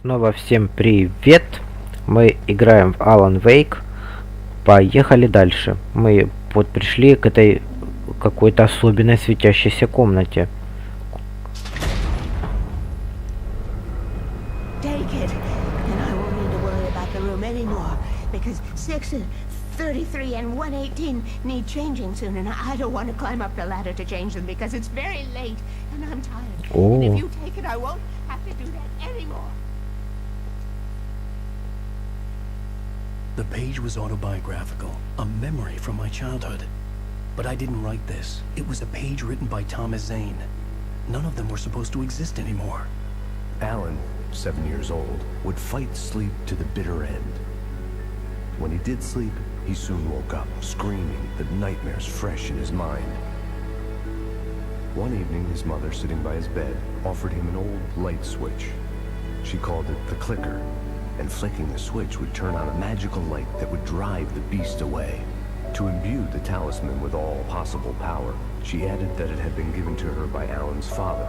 Снова всем привет! Мы играем в Алан Уэйк. Поехали дальше. Мы вот пришли к этой какой-то особенной светящейся комнате. $33 and $118 need changing soon, and I don't want to climb up the ladder to change them because it's very late and I'm tired. Oh. And if you take it, I won't have to do that anymore. The page was autobiographical, a memory from my childhood. But I didn't write this. It was a page written by Thomas Zane. None of them were supposed to exist anymore. Alan, 7 years old, would fight sleep to the bitter end. When he did sleep, he soon woke up, screaming, the nightmares fresh in his mind. One evening, his mother, sitting by his bed, offered him an old light switch. She called it the clicker, and flicking the switch would turn on a magical light that would drive the beast away. To imbue the talisman with all possible power, she added that it had been given to her by Alan's father.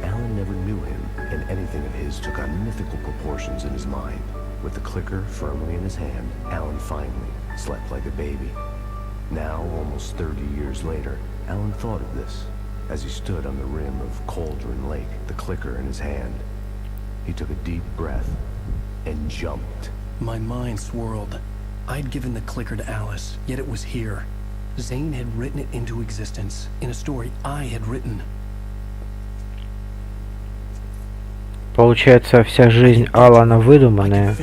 Alan never knew him, and anything of his took on mythical proportions in his mind. With the clicker firmly in his hand, Alan finally slept like a baby. Now, almost 30 years later, Alan thought of this as he stood on the rim of Cauldron Lake, the clicker in his hand. He took a deep breath and jumped. My mind swirled. I'd given the clicker to Alice, yet it was here. Zane had written it into existence in a story I had written. Получается, вся жизнь Алана выдуманная.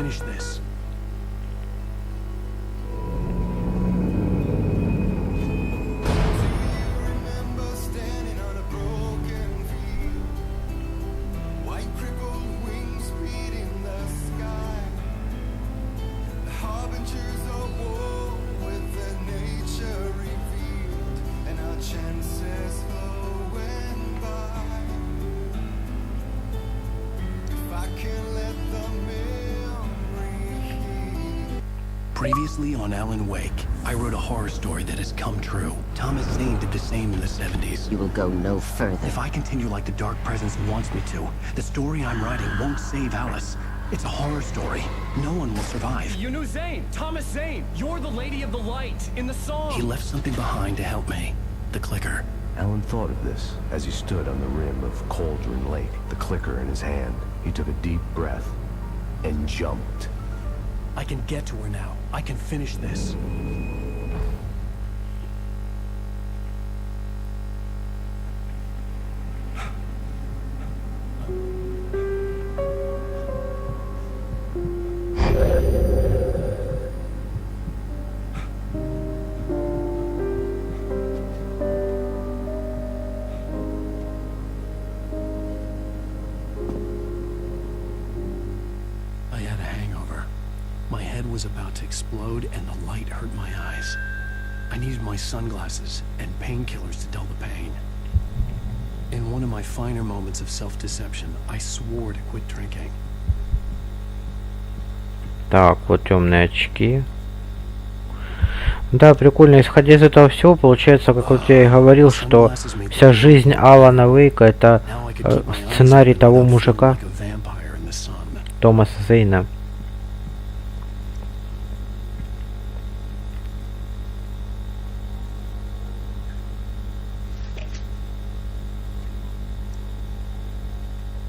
Previously on Alan Wake, I wrote a horror story that has come true. Thomas Zane did the same in the 70s. You will go no further. If I continue like the Dark Presence wants me to, the story I'm writing won't save Alice. It's a horror story. No one will survive. You knew Zane! Thomas Zane! You're the Lady of the Light in the song! He left something behind to help me. The clicker. Alan thought of this as he stood on the rim of Cauldron Lake, the clicker in his hand. He took a deep breath and jumped. I can get to her now. I can finish this. I had a hangover. My head was about to explode and the light hurt my eyes. I needed my sunglasses and painkillers to dull the pain. In one of my finer moments of self-deception, I swore to quit drinking. Так, вот темные очки. Да, прикольно. Исходя из этого всего, получается, как вот я и говорил, что вся жизнь Алана Уэйка это сценарий того мужика, Томаса Зейна.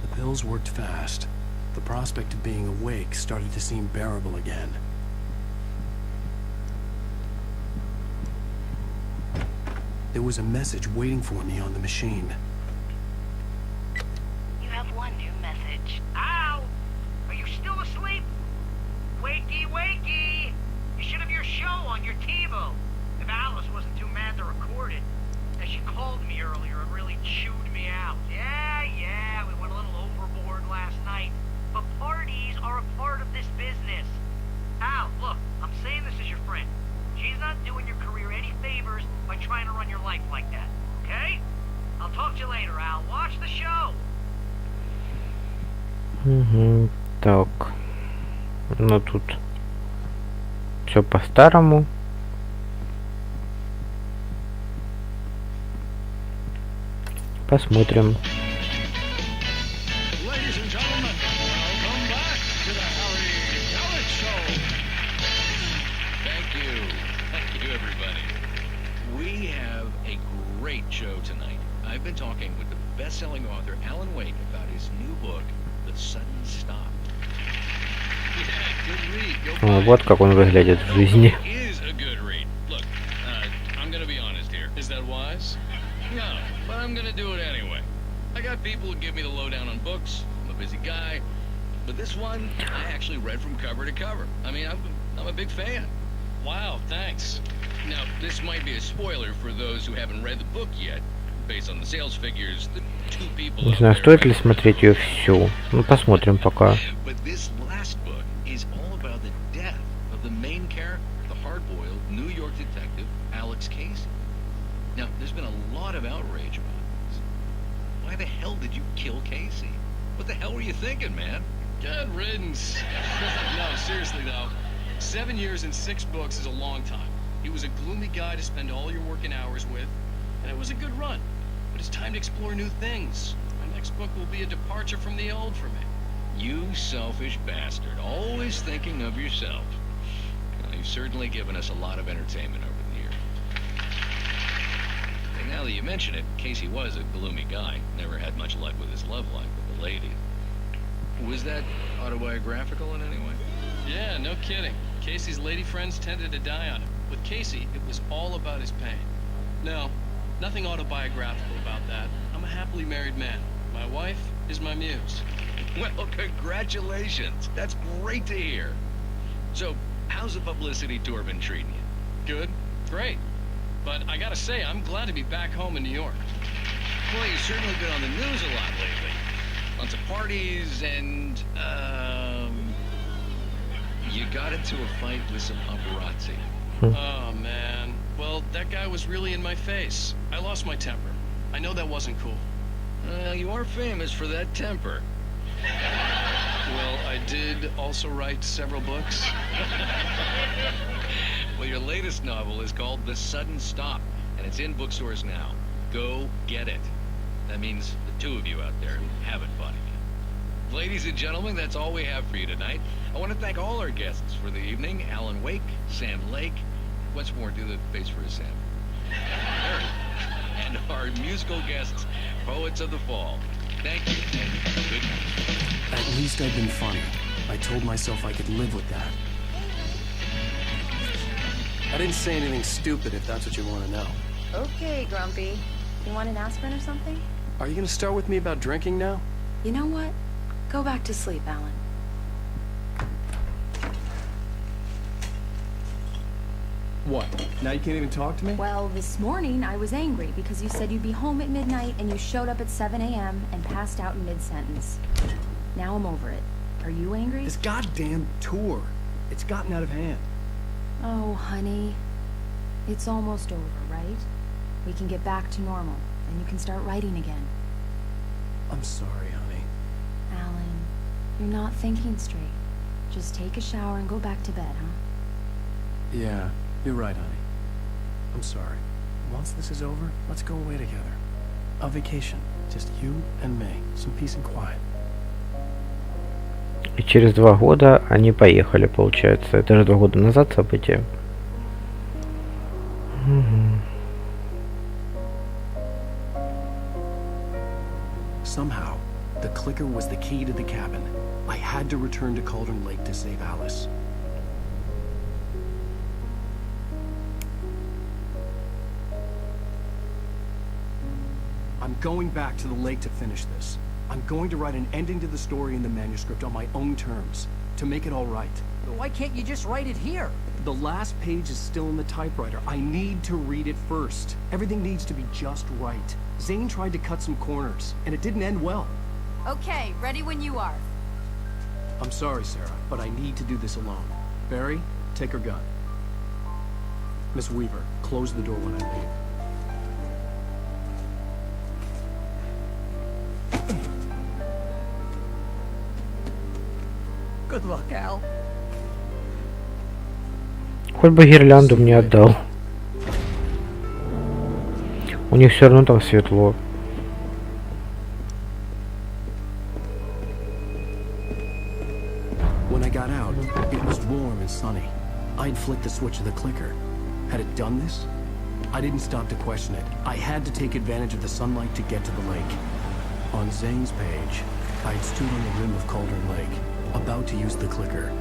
The pills worked fast. The prospect of being awake started to seem bearable again. There was a message waiting for me on the machine. You have one new message. Ow! Are you still asleep? Wakey, wakey! You should have your show on your TiVo. If Alice wasn't too mad to record it. And she called me earlier and really chewed me out. Yeah, we went a little overboard last night. But parties are a part of this business. Al, look, I'm saying this as your friend. She's not doing your career any favors by trying to run your life like that, okay? I'll talk to you later, Al. Watch the show. Так. Ну тут все по-старому. Посмотрим. Ladies and gentlemen, welcome back I've been talking with the best-selling author Alan Uэйк about his new book, The Sudden Stop. Yeah, good read. Go buy it. Вот как он выглядит в жизни. Is a good read. Look, I'm gonna be honest here. Is that wise? No, but I'm gonna do it anyway. I got people who give me the lowdown on books. I'm a busy guy. But this one, I actually read from cover to cover. I mean, I'm a big fan. Wow, thanks. Now, this might be a spoiler for those who haven't read the book yet. Based on the sales figures, the two people Не out знаю, there- стоит ли смотреть ее всю. Ну, посмотрим пока. But this last book is all about the death of the main character, the hard-boiled New York detective, Alex Casey. Now, there's been a lot of outrage about this. Why the hell did you kill Casey? What the hell were you thinking, man? Good riddance. No, seriously though. 7 years and 6 books is a long time. He was a gloomy guy to spend all your working hours with, and it was a good run. But it's time to explore new things. My next book will be a departure from the old for me. You selfish bastard, always thinking of yourself. Well, you've certainly given us a lot of entertainment over the years. And now that you mention it, Casey was a gloomy guy. Never had much luck with his love life with the lady. Was that autobiographical in any way? Yeah, no kidding. Casey's lady friends tended to die on him. With Casey, it was all about his pain. No, nothing autobiographical about that. I'm a happily married man. My wife is my muse. Well, congratulations. That's great to hear. So, how's the publicity tour been treating you? Good, great. But I gotta say, I'm glad to be back home in New York. Well, you've certainly been on the news a lot lately. Lots of parties and, you got into a fight with some paparazzi. Oh, man. Well, that guy was really in my face. I lost my temper. I know that wasn't cool. You are famous for that temper. Well, I did also write several books. Well, your latest novel is called The Sudden Stop, and it's in bookstores now. Go get it. That means the two of you out there who haven't bought it yet. Ladies and gentlemen, that's all we have for you tonight. I want to thank all our guests for the evening. Alan Uэйk, Sam Lake. Once more, do the face for a Sam. Harry. And our musical guests, Poets of the Fall. Thank you, and good night. At least I've been funny. I told myself I could live with that. I didn't say anything stupid, if that's what you want to know. Okay, Grumpy. You want an aspirin or something? Are you going to start with me about drinking now? You know what? Go back to sleep, Alan. What? Now you can't even talk to me? Well, this morning I was angry because you said you'd be home at midnight and you showed up at 7 a.m. and passed out in mid-sentence. Now I'm over it. Are you angry? This goddamn tour. It's gotten out of hand. Oh, honey. It's almost over, right? We can get back to normal, and you can start writing again. I'm sorry, honey. Alan, you're not thinking straight. Just take a shower and go back to bed, huh? Yeah, you're right, honey. I'm sorry. Once this is over, let's go away together. A vacation. Just you and me. Some peace and quiet. И через 2 года они поехали, получается. Это же 2 года назад события. Somehow, the clicker was the key to the cabin. I had to return to Cauldron Lake to save Alice. I'm going back to the lake to finish this. I'm going to write an ending to the story in the manuscript on my own terms, to make it all right. Why can't you just write it here? The last page is still in the typewriter. I need to read it first. Everything needs to be just right. Zane tried to cut some corners, and it didn't end well. Okay, ready when you are. I'm sorry, Sarah, but I need to do this alone. Barry, take her gun. Miss Weaver, close the door when I leave. Good luck, Al. Хоть бы гирлянду мне отдал. У них все равно там светло. When I got out, it was warm and sunny. I'd flicked the switch of the clicker. Had it done this? I didn't stop to question it. I had to take advantage of the sunlight to get to the lake. On Zane's page, I'd stood on the rim of Cauldron Lake, about to use the clicker.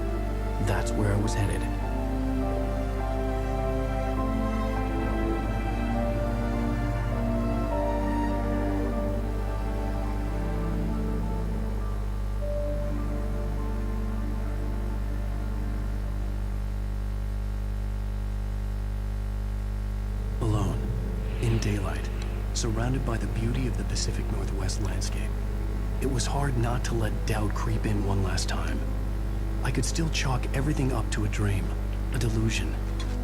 That's where I was headed. Alone, in daylight, surrounded by the beauty of the Pacific Northwest landscape. It was hard not to let doubt creep in one last time. I could still chalk everything up to a dream, a delusion.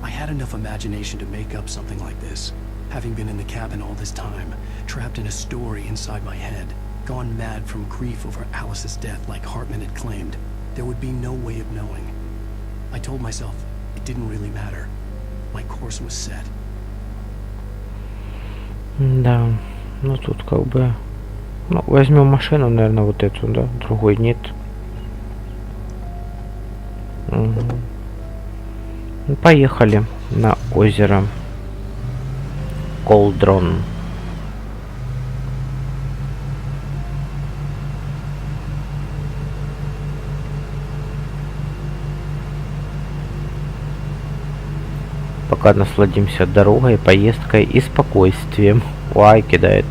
I had enough imagination to make up something like this, having been in the cabin all this time, trapped in a story inside my head, gone mad from grief over Alice's death like Hartman had claimed. There would be no way of knowing. I told myself it didn't really matter. My course was set. Да, ну тут как бы... Ну, возьмем машину, наверное, вот эту, да? Другой нет. Угу. Ну, поехали на озеро Колдрон. Пока насладимся дорогой, поездкой и спокойствием. Ой, кидает.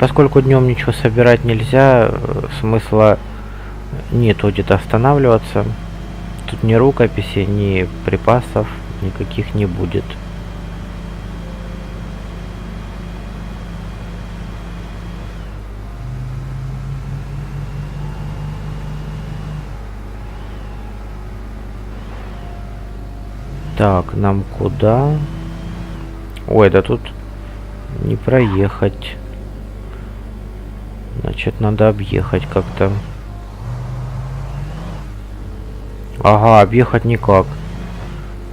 Поскольку днем ничего собирать нельзя, смысла нету где-то останавливаться. Тут ни рукописи, ни припасов никаких не будет. Так, нам куда? Ой, да тут не проехать. Значит, надо объехать как-то. Ага, объехать никак.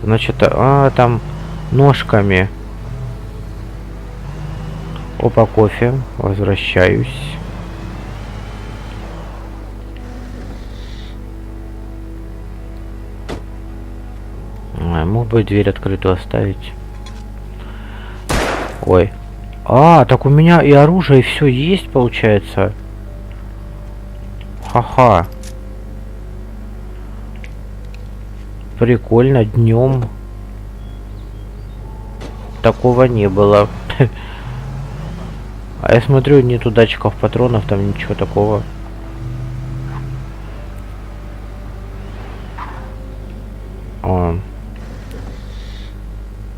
Значит, там ножками. Опа, кофе. Возвращаюсь. Мог бы дверь открытую оставить. Ой. Так у меня и оружие, и все есть, получается. Ха-ха. Прикольно, днем такого не было. А я смотрю, нету датчиков патронов, там ничего такого.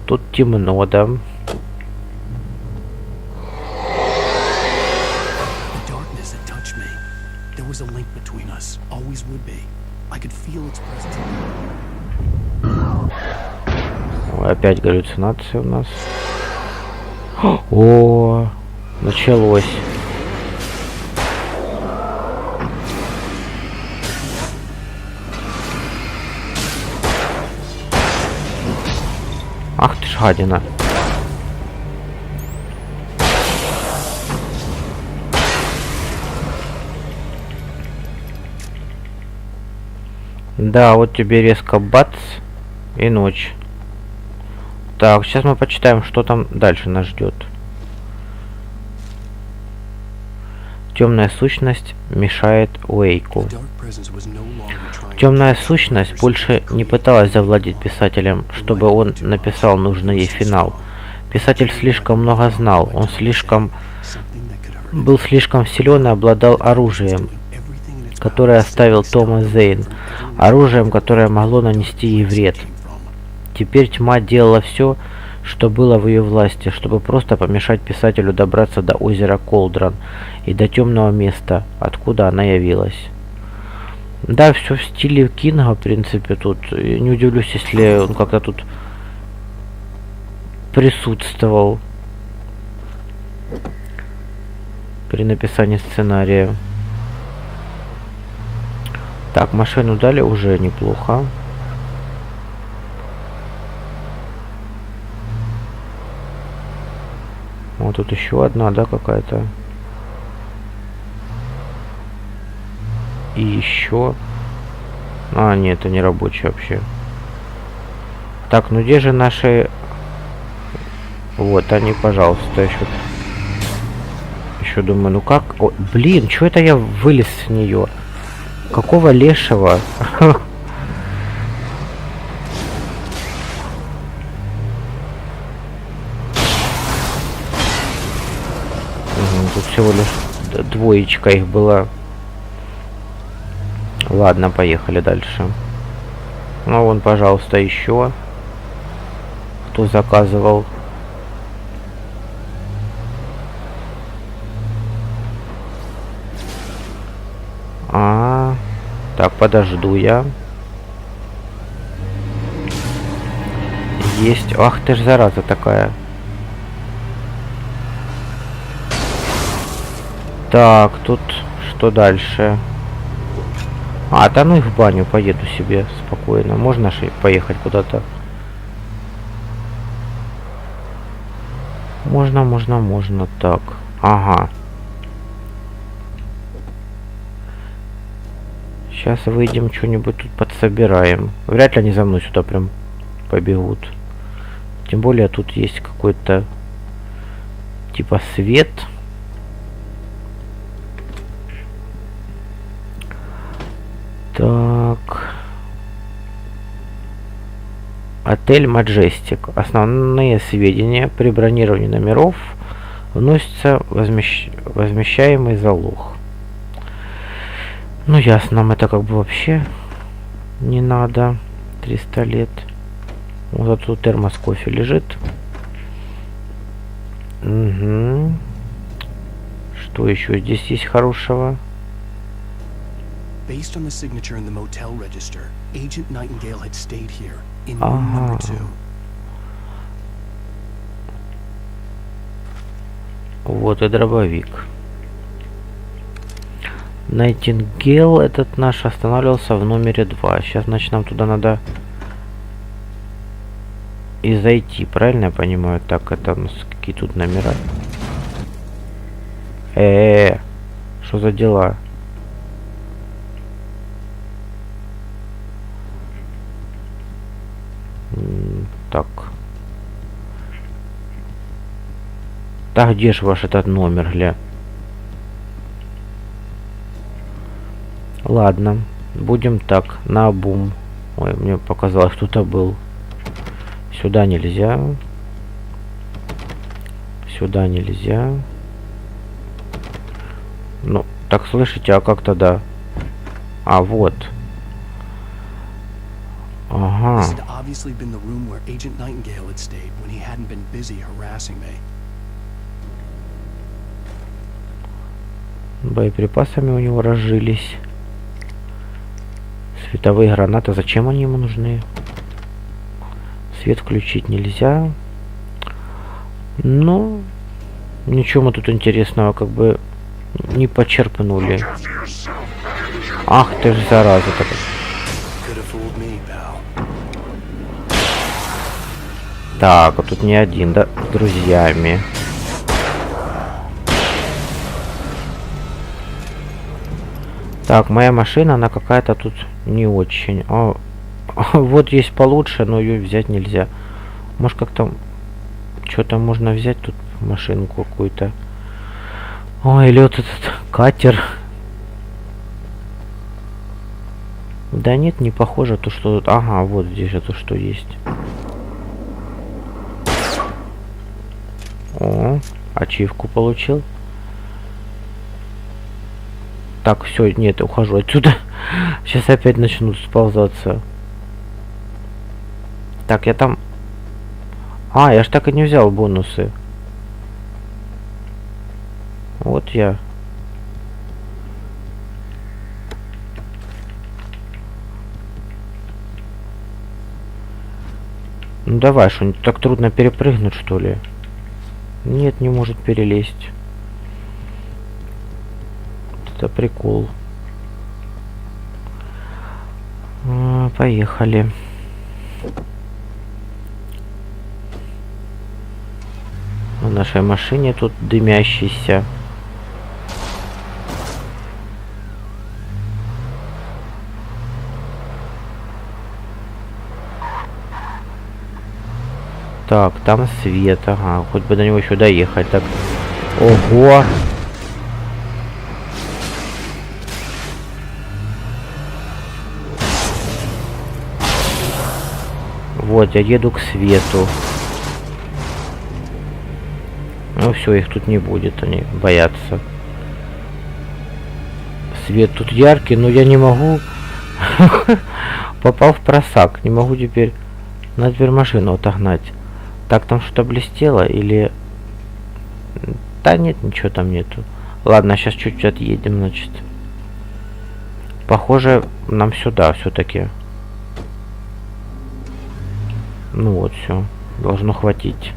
Тут темно, да? Опять галлюцинации у нас. О, началось. Ах ты ж гадина. Да, вот тебе резко бац и ночь. Так, сейчас мы почитаем, что там дальше нас ждет. Темная сущность мешает Уэйку. Темная сущность больше не пыталась завладеть писателем, чтобы он написал нужный ей финал. Писатель слишком много знал, он был слишком силен и обладал оружием, которое оставил Томас Зейн, оружием, которое могло нанести ей вред. Теперь тьма делала все, что было в ее власти, чтобы просто помешать писателю добраться до озера Колдрон и до темного места, откуда она явилась. Да, все в стиле Кинга, в принципе, тут. Не удивлюсь, если он как-то тут присутствовал при написании сценария. Так, машину дали, уже неплохо. Вот тут еще одна, да, какая-то. И еще. А, нет, это не рабочий вообще. Так, ну где же наши... Вот они, пожалуйста, еще думаю, ну как... О, блин, что это я вылез с нее? Какого лешего? Тут всего лишь двоечка их была. Ладно, поехали дальше. Ну, вон, пожалуйста, еще. Кто заказывал? Так, подожду я. Есть. Ах ты ж зараза такая. Так, тут что дальше? А, да ну их в баню, поеду себе спокойно. Можно же поехать куда-то? Можно. Так, ага. Сейчас выйдем, что-нибудь тут подсобираем. Вряд ли они за мной сюда прям побегут. Тем более тут есть какой-то типа свет. Так. Отель Маджестик. Основные сведения при бронировании номеров вносится возмещаемый залог. Ну ясно, нам это как бы вообще не надо. 300 лет. Вот тут термос кофе лежит. Угу. Что еще здесь есть хорошего? Based on the signature in the motel register, Agent Nightingale had stayed here in room number 2. Вот и дробовик. Найтингейл этот наш останавливался в номере 2. Сейчас, значит, нам туда надо и зайти. Правильно я понимаю? Так, это у нас какие тут номера? Что за дела? Так. Так, где ж ваш этот номер, гля? Ладно, будем так, наобум. Ой, мне показалось, кто-то был. Сюда нельзя. Сюда нельзя. Ну, так слышите, а как тогда? А, вот. Ага. Боеприпасами у него разжились. Световые гранаты. Зачем они ему нужны? Свет включить нельзя. Ну, ничего мы тут интересного как бы не почерпнули. Ах ты ж зараза такая. Так, а тут не один, да? С друзьями. Так, моя машина, она какая-то тут не очень. Вот есть получше, но ее взять нельзя. Может, как-то что-то можно взять тут, машинку какую-то. Ой, или вот этот катер. Да нет, не похоже то, что тут. Ага, вот здесь же то, что есть. О, ачивку получил. Так, все, нет, ухожу отсюда. Сейчас опять начнут сползаться. Так, я там... А, я ж так и не взял бонусы. Вот я. Ну давай, что-нибудь так трудно перепрыгнуть, что ли? Нет, не может перелезть. Это прикол. Поехали. На нашей машине тут дымящийся. Так, там свет, ага, хоть бы до него еще доехать. Так, ого! Вот, я еду к свету. Ну все, их тут не будет, они боятся. Свет тут яркий, но я не могу. Попал в просак, не могу теперь на дверь машину отогнать. Так, там что-то блестело или... Да нет, ничего там нету. Ладно, сейчас чуть-чуть отъедем, значит. Похоже, нам сюда все-таки. Ну вот, все. Должно хватить.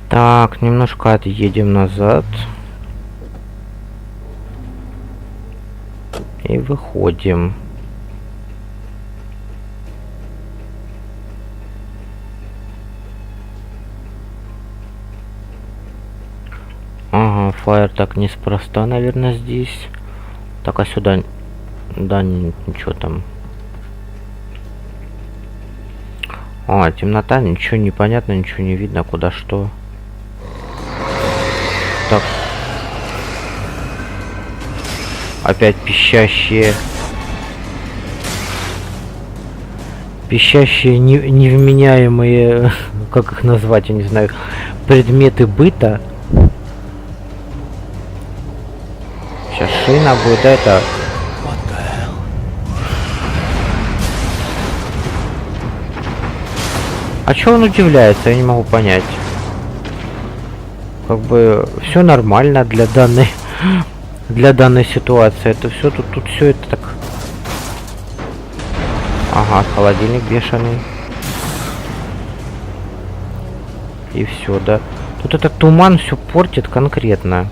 Так, немножко отъедем назад. И выходим. Ага, фаер так неспроста, наверное, здесь. Так, а сюда... Да, ничего там. А, темнота, ничего не понятно, ничего не видно, куда что. Так. Опять пищащие. Пищащие, невменяемые, как их назвать, я не знаю, предметы быта. Сейчас шина будет, да, это... А чё он удивляется, я не могу понять. Как бы все нормально для данной ситуации. Это все тут все это так. Ага, холодильник бешеный. И все, да. Тут этот туман все портит конкретно.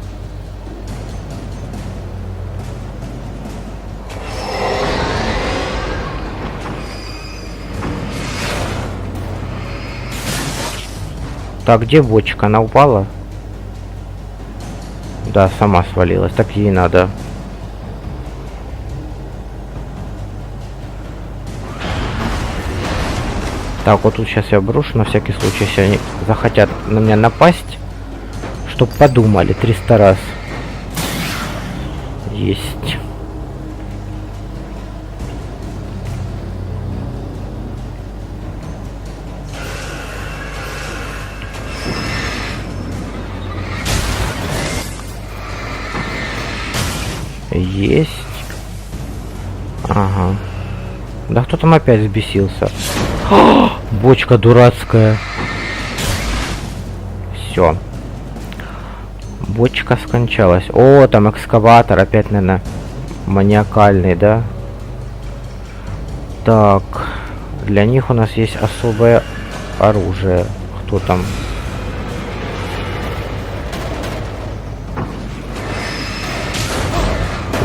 Так, где бочка? Она упала? Да, сама свалилась. Так ей надо. Так, вот тут сейчас я брошу, на всякий случай, если они захотят на меня напасть, чтоб подумали 300 раз. Есть. Есть. Ага. Да кто там опять взбесился? О, бочка дурацкая. Все. Бочка скончалась. О, там экскаватор опять, наверное, маниакальный, да? Так. Для них у нас есть особое оружие. Кто там?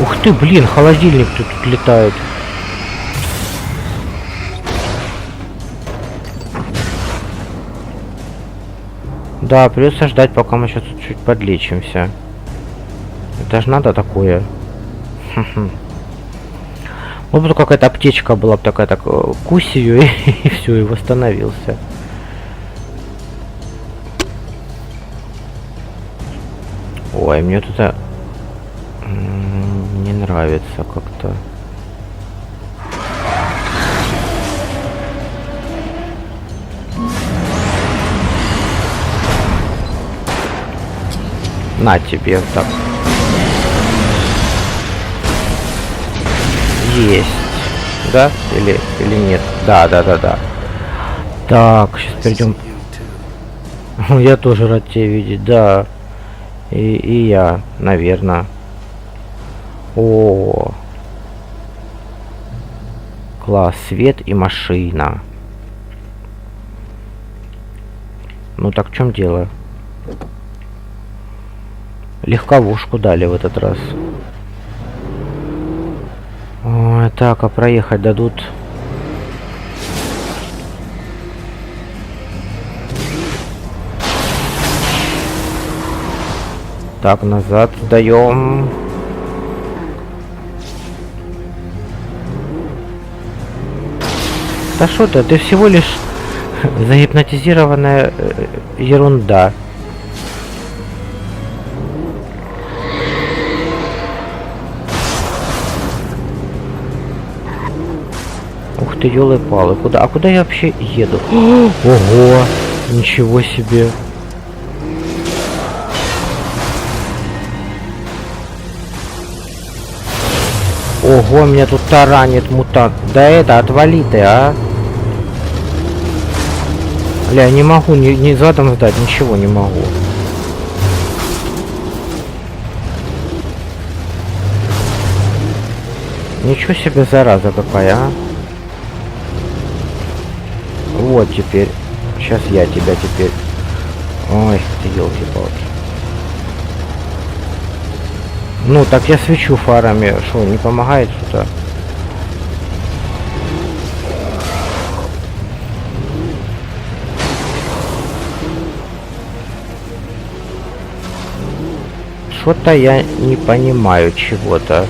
Ух ты, блин, холодильник тут летает. Да, придется ждать, пока мы сейчас тут чуть подлечимся. Это ж надо такое. Вот бы какая-то аптечка была бы такая, так кусь ее и все, и восстановился. Ой, мне тут не нравится как-то. На тебе так. Есть. Да? Или нет? Да. Так, сейчас перейдем. Я тоже рад тебя видеть, да. И я, наверное. О, класс, свет и машина. Ну так в чем дело? Легковушку дали в этот раз. Ой, так, а проехать дадут? Так, назад даем. Да что ты всего лишь загипнотизированная ерунда. Ух ты, ёлы-палы, куда? А куда я вообще еду? Ого, ничего себе. Ого, меня тут таранит мутант. Да это, отвали ты, а. Бля, не могу ни задом сдать, ничего не могу. Ничего себе, зараза какая, а. Вот теперь. Сейчас я тебя теперь. Ой, ты елки-палки. Ну, так я свечу фарами. Что, не помогает что-то? Что-то я не понимаю чего-то.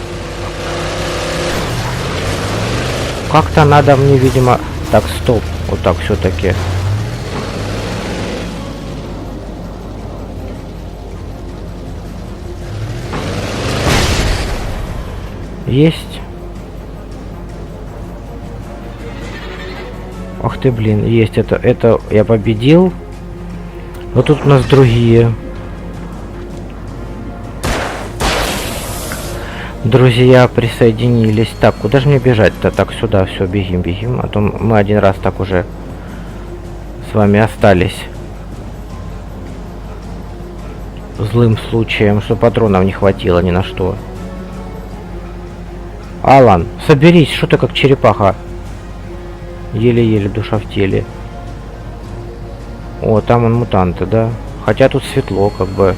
Как-то надо мне, видимо... Так, стоп. Вот так все-таки. Есть. Ах ты, блин, есть это я победил. Вот тут у нас другие. Друзья присоединились. Так, куда же мне бежать-то? Так, сюда, все, бегим. А то мы один раз так уже с вами остались. Злым случаем, что патронов не хватило ни на что. Алан, соберись, что ты как черепаха. Еле-еле душа в теле. О, там он мутанты, да? Хотя тут светло, как бы.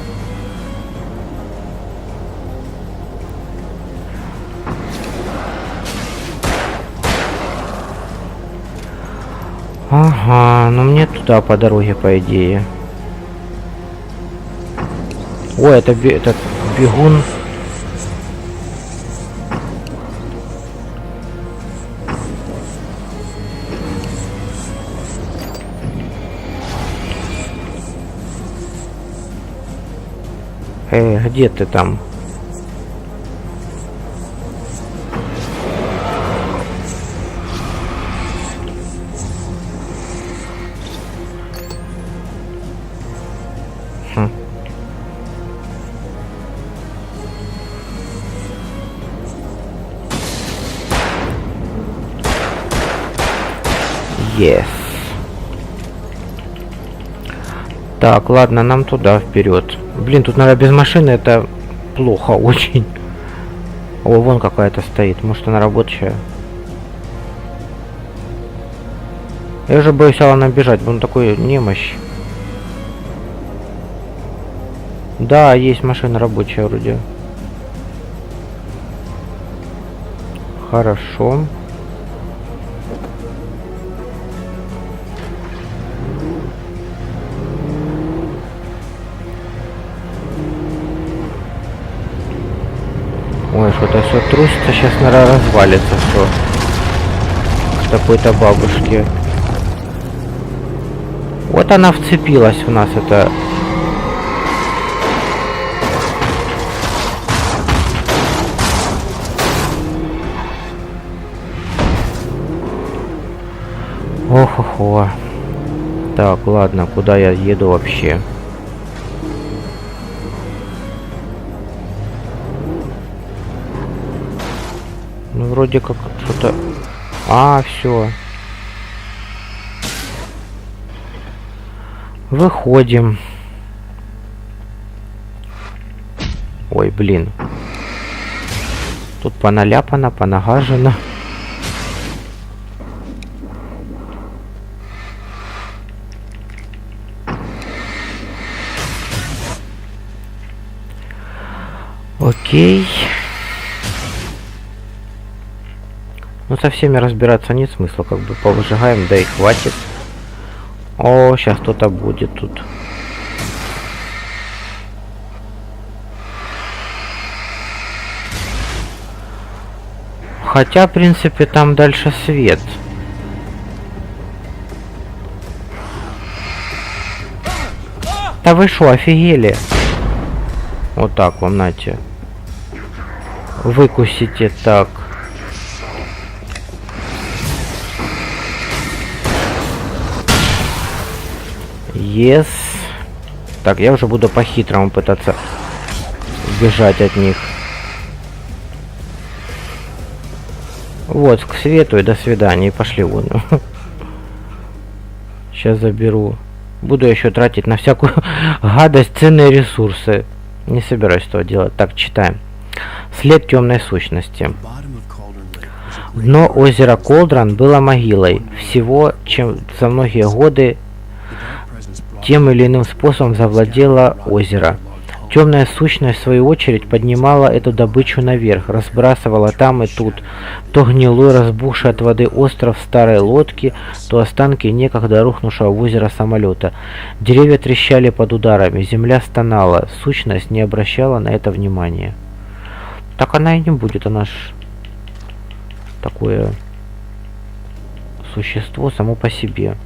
Ага, ну мне туда по дороге, по идее. Ой, это этот бегун. Где ты там? Yes. Так, ладно, нам туда вперед. Блин, тут, наверное, без машины это плохо очень. О, вон какая-то стоит. Может, она рабочая. Я уже боюсь Алана бежать, он такой немощь. Да, есть машина рабочая вроде. Хорошо. Ой, что-то все трусится, сейчас, наверное, развалится все. К такой-то бабушке. Вот она вцепилась в нас, это... Ох-охо. Так, ладно, куда я еду вообще? Ну, вроде как что-то... А, все. Выходим. Ой, блин. Тут поналяпано, понагажено. Окей. Ну, со всеми разбираться нет смысла, как бы повыжигаем, да и хватит. О, сейчас кто-то будет тут. Хотя, в принципе, там дальше свет. Да вы шо, офигели? Вот так вам, нате. Выкусите так. Yes. Так, я уже буду по-хитрому пытаться бежать от них. Вот, к свету и до свидания. И пошли вон. Сейчас заберу. Буду еще тратить на всякую гадость ценные ресурсы. Не собираюсь этого делать. Так, читаем. След темной сущности. Дно озера Колдран было могилой. Всего, чем за многие годы тем или иным способом завладело озеро. Темная сущность, в свою очередь, поднимала эту добычу наверх, разбрасывала там и тут. То гнилой, разбухший от воды остров старой лодки, то останки некогда рухнувшего в озеро самолета. Деревья трещали под ударами, земля стонала. Сущность не обращала на это внимания. Так она и не будет, она ж такое существо само по себе.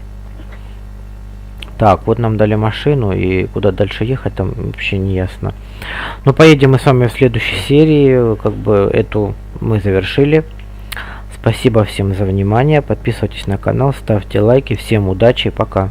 Так, вот нам дали машину, и куда дальше ехать, там вообще не ясно. Но поедем мы с вами в следующей серии, как бы эту мы завершили. Спасибо всем за внимание, подписывайтесь на канал, ставьте лайки, всем удачи, пока.